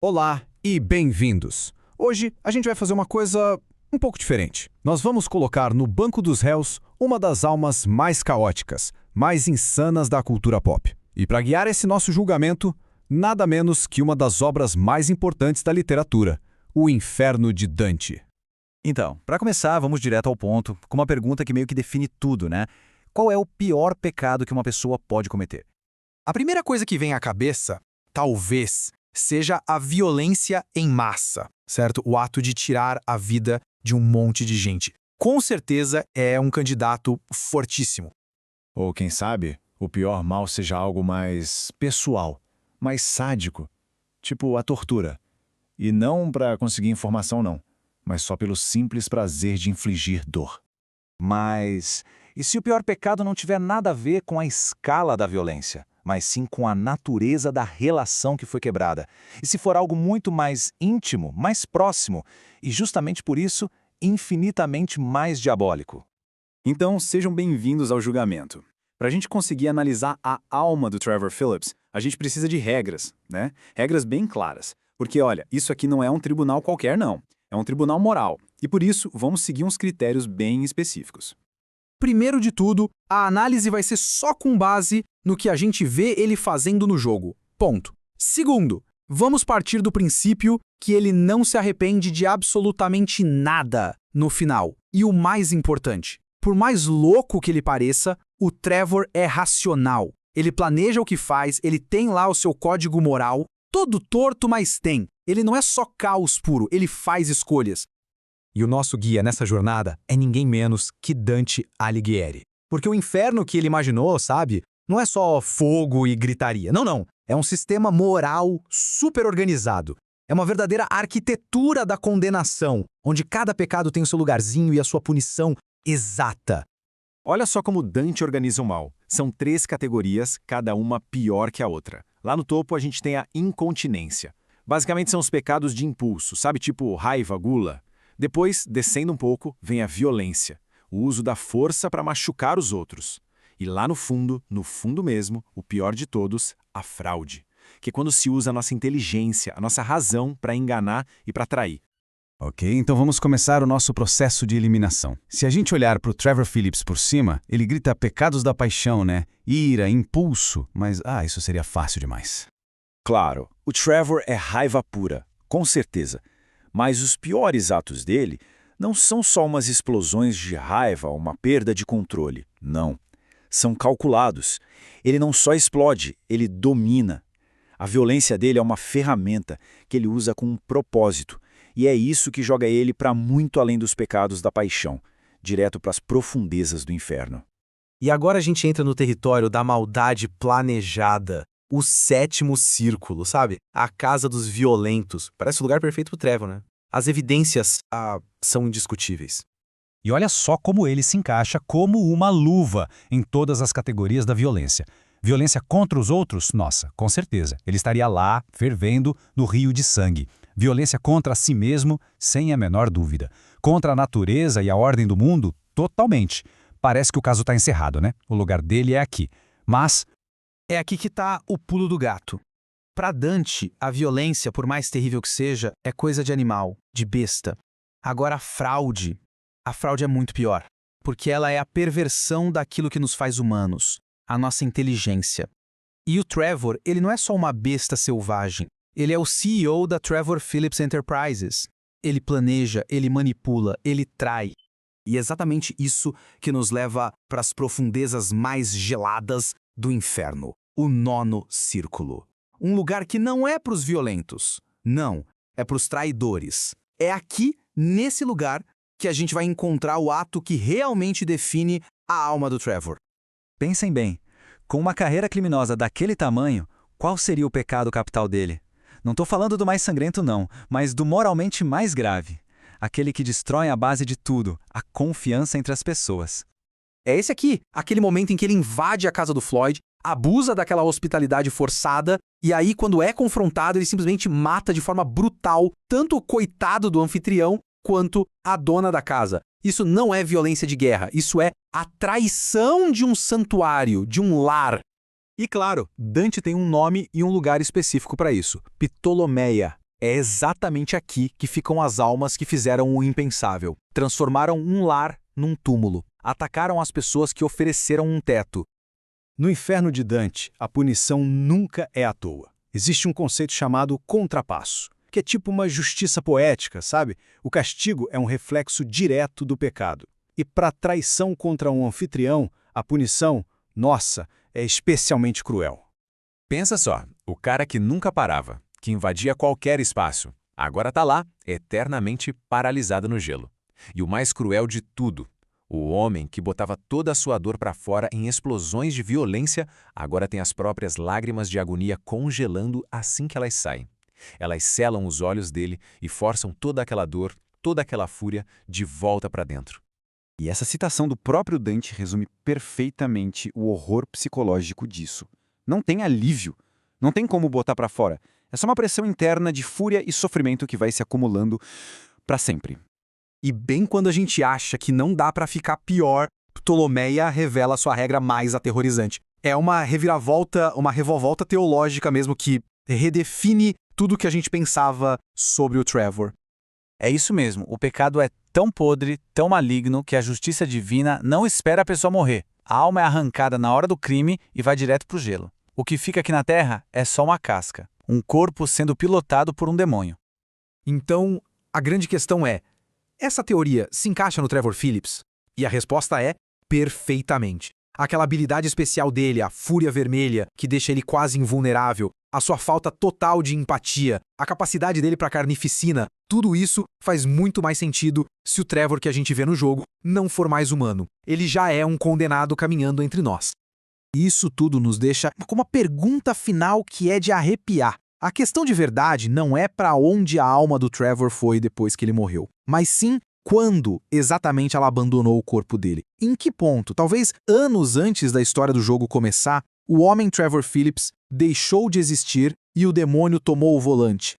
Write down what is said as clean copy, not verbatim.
Olá e bem-vindos! Hoje a gente vai fazer uma coisa um pouco diferente. Nós vamos colocar no banco dos réus uma das almas mais caóticas, mais insanas da cultura pop. E para guiar esse nosso julgamento, nada menos que uma das obras mais importantes da literatura, O Inferno de Dante. Então, para começar, vamos direto ao ponto, com uma pergunta que meio que define tudo, né? Qual é o pior pecado que uma pessoa pode cometer? A primeira coisa que vem à cabeça, talvez, seja a violência em massa, certo? O ato de tirar a vida de um monte de gente. Com certeza é um candidato fortíssimo. Ou, quem sabe, o pior mal seja algo mais pessoal, mais sádico, tipo a tortura. E não para conseguir informação, não, mas só pelo simples prazer de infligir dor. Mas e se o pior pecado não tiver nada a ver com a escala da violência, mas sim com a natureza da relação que foi quebrada? E se for algo muito mais íntimo, mais próximo, e justamente por isso, infinitamente mais diabólico? Então, sejam bem-vindos ao julgamento. Para a gente conseguir analisar a alma do Trevor Phillips, a gente precisa de regras, né? Regras bem claras. Porque, olha, isso aqui não é um tribunal qualquer, não. É um tribunal moral. E por isso, vamos seguir uns critérios bem específicos. Primeiro de tudo, a análise vai ser só com base no que a gente vê ele fazendo no jogo. Ponto. Segundo, vamos partir do princípio que ele não se arrepende de absolutamente nada no final. E o mais importante, por mais louco que ele pareça, o Trevor é racional. Ele planeja o que faz, ele tem lá o seu código moral, todo torto, mas tem. Ele não é só caos puro, ele faz escolhas. E o nosso guia nessa jornada é ninguém menos que Dante Alighieri. Porque o inferno que ele imaginou, sabe, não é só fogo e gritaria. Não. É um sistema moral super organizado. É uma verdadeira arquitetura da condenação, onde cada pecado tem o seu lugarzinho e a sua punição exata. Olha só como Dante organiza o mal. São 3 categorias, cada uma pior que a outra. Lá no topo a gente tem a incontinência. Basicamente são os pecados de impulso, sabe, tipo raiva, gula. Depois, descendo um pouco, vem a violência, o uso da força para machucar os outros. E lá no fundo mesmo, o pior de todos, a fraude, que é quando se usa a nossa inteligência, a nossa razão para enganar e para trair. Ok, então vamos começar o nosso processo de eliminação. Se a gente olhar para o Trevor Phillips por cima, ele grita pecados da paixão, né? Ira, impulso, mas isso seria fácil demais. Claro, o Trevor é raiva pura, com certeza. Mas os piores atos dele não são só umas explosões de raiva ou uma perda de controle. Não. São calculados. Ele não só explode, ele domina. A violência dele é uma ferramenta que ele usa com um propósito. E é isso que joga ele para muito além dos pecados da paixão, direto para as profundezas do inferno. E agora a gente entra no território da maldade planejada. O 7º círculo, sabe? A casa dos violentos. Parece o lugar perfeito pro Trevor, né? As evidências são indiscutíveis. E olha só como ele se encaixa como uma luva em todas as categorias da violência. Violência contra os outros? Nossa, com certeza. Ele estaria lá, fervendo, no rio de sangue. Violência contra si mesmo, sem a menor dúvida. Contra a natureza e a ordem do mundo? Totalmente. Parece que o caso está encerrado, né? O lugar dele é aqui. Mas é aqui que tá o pulo do gato. Para Dante, a violência, por mais terrível que seja, é coisa de animal, de besta. Agora a fraude é muito pior, porque ela é a perversão daquilo que nos faz humanos, a nossa inteligência. E o Trevor, ele não é só uma besta selvagem, ele é o CEO da Trevor Phillips Enterprises. Ele planeja, ele manipula, ele trai. E é exatamente isso que nos leva para as profundezas mais geladas do inferno. O 9º círculo. Um lugar que não é para os violentos. Não, é para os traidores. É aqui, nesse lugar, que a gente vai encontrar o ato que realmente define a alma do Trevor. Pensem bem, com uma carreira criminosa daquele tamanho, qual seria o pecado capital dele? Não estou falando do mais sangrento não, mas do moralmente mais grave. Aquele que destrói a base de tudo, a confiança entre as pessoas. É esse aqui, aquele momento em que ele invade a casa do Floyd, abusa daquela hospitalidade forçada, e aí, quando é confrontado, ele simplesmente mata de forma brutal tanto o coitado do anfitrião quanto a dona da casa. Isso não é violência de guerra, isso é a traição de um santuário, de um lar. E claro, Dante tem um nome e um lugar específico para isso, Ptolomeia. É exatamente aqui que ficam as almas que fizeram o impensável. Transformaram um lar num túmulo. Atacaram as pessoas que ofereceram um teto. No inferno de Dante, a punição nunca é à toa. Existe um conceito chamado contrapasso, que é tipo uma justiça poética, sabe? O castigo é um reflexo direto do pecado. E para traição contra um anfitrião, a punição, nossa, é especialmente cruel. Pensa só, o cara que nunca parava, que invadia qualquer espaço, agora tá lá, eternamente paralisado no gelo. E o mais cruel de tudo, o homem que botava toda a sua dor para fora em explosões de violência, agora tem as próprias lágrimas de agonia congelando assim que elas saem. Elas selam os olhos dele e forçam toda aquela dor, toda aquela fúria de volta para dentro. E essa citação do próprio Dante resume perfeitamente o horror psicológico disso. Não tem alívio, não tem como botar para fora. É só uma pressão interna de fúria e sofrimento que vai se acumulando para sempre. E bem quando a gente acha que não dá pra ficar pior, Ptolomeia revela sua regra mais aterrorizante. É uma reviravolta, uma revolvolta teológica mesmo que redefine tudo que a gente pensava sobre o Trevor. É isso mesmo, o pecado é tão podre, tão maligno, que a justiça divina não espera a pessoa morrer. A alma é arrancada na hora do crime e vai direto pro gelo. O que fica aqui na Terra é só uma casca, um corpo sendo pilotado por um demônio. Então, a grande questão é, essa teoria se encaixa no Trevor Phillips? E a resposta é perfeitamente. Aquela habilidade especial dele, a fúria vermelha, que deixa ele quase invulnerável, a sua falta total de empatia, a capacidade dele para carnificina, tudo isso faz muito mais sentido se o Trevor que a gente vê no jogo não for mais humano. Ele já é um condenado caminhando entre nós. Isso tudo nos deixa com uma pergunta final que é de arrepiar. A questão de verdade não é para onde a alma do Trevor foi depois que ele morreu, mas sim quando exatamente ela abandonou o corpo dele. Em que ponto, talvez anos antes da história do jogo começar, o homem Trevor Phillips deixou de existir e o demônio tomou o volante.